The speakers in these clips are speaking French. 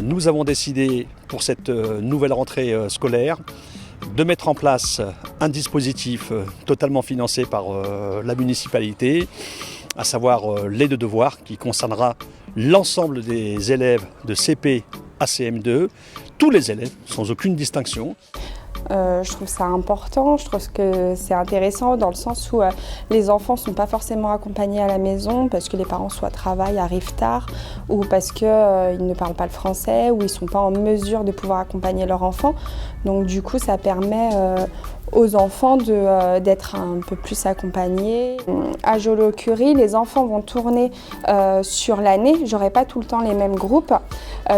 Nous avons décidé pour cette nouvelle rentrée scolaire de mettre en place un dispositif totalement financé par la municipalité, à savoir l'aide de devoirs qui concernera l'ensemble des élèves de CP à CM2, tous les élèves sans aucune distinction. Je trouve ça important, je trouve que c'est intéressant dans le sens où les enfants ne sont pas forcément accompagnés à la maison parce que les parents soit travaillent, arrivent tard ou parce qu'ils ne parlent pas le français ou ils ne sont pas en mesure de pouvoir accompagner leur enfant. Donc du coup ça permet aux enfants d'être un peu plus accompagnés. À Joliot-Curie, les enfants vont tourner sur l'année. J'aurai pas tout le temps les mêmes groupes.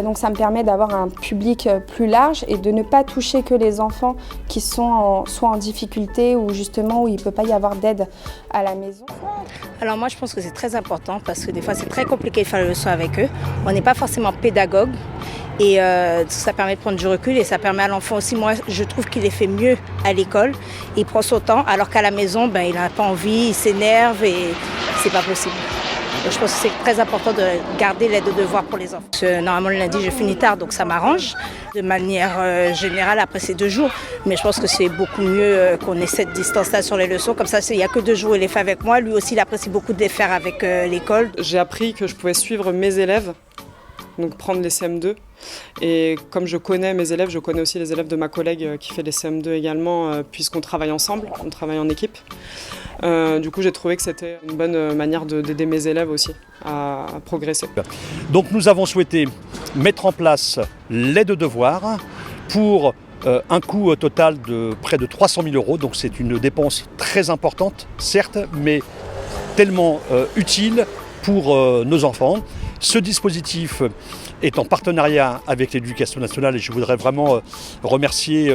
Donc ça me permet d'avoir un public plus large et de ne pas toucher que les enfants qui sont soit en difficulté ou justement où il ne peut pas y avoir d'aide à la maison. Alors moi je pense que c'est très important parce que des fois c'est très compliqué de faire le leçon avec eux. On n'est pas forcément pédagogue. Et ça permet de prendre du recul et ça permet à l'enfant aussi, moi je trouve qu'il est fait mieux à l'école, il prend son temps alors qu'à la maison il n'a pas envie, il s'énerve et c'est pas possible. Donc, je pense que c'est très important de garder l'aide de devoir pour les enfants. Parce que, normalement le lundi je finis tard donc ça m'arrange de manière générale après ces 2 jours, mais je pense que c'est beaucoup mieux qu'on ait cette distance-là sur les leçons, comme ça il n'y a que 2 jours il les fait avec moi, lui aussi il apprécie beaucoup de les faire avec l'école. J'ai appris que je pouvais suivre mes élèves, donc prendre les CM2. Et comme je connais mes élèves, je connais aussi les élèves de ma collègue qui fait les CM2 également, puisqu'on travaille ensemble, on travaille en équipe. Du coup, j'ai trouvé que c'était une bonne manière d'aider mes élèves aussi à progresser. Donc nous avons souhaité mettre en place l'aide de devoirs pour un coût total de près de 300 000 €. Donc c'est une dépense très importante, certes, mais tellement utile pour nos enfants. Ce dispositif est en partenariat avec l'Éducation nationale et je voudrais vraiment remercier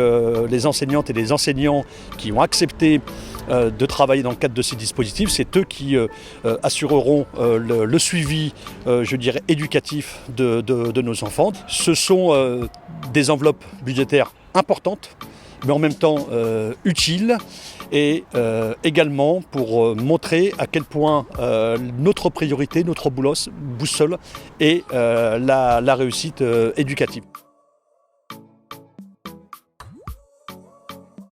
les enseignantes et les enseignants qui ont accepté de travailler dans le cadre de ces dispositifs. C'est eux qui assureront le suivi, je dirais, éducatif de nos enfants. Ce sont des enveloppes budgétaires importantes, mais en même temps utiles, et également pour montrer à quel point notre priorité, notre boussole est la réussite éducative.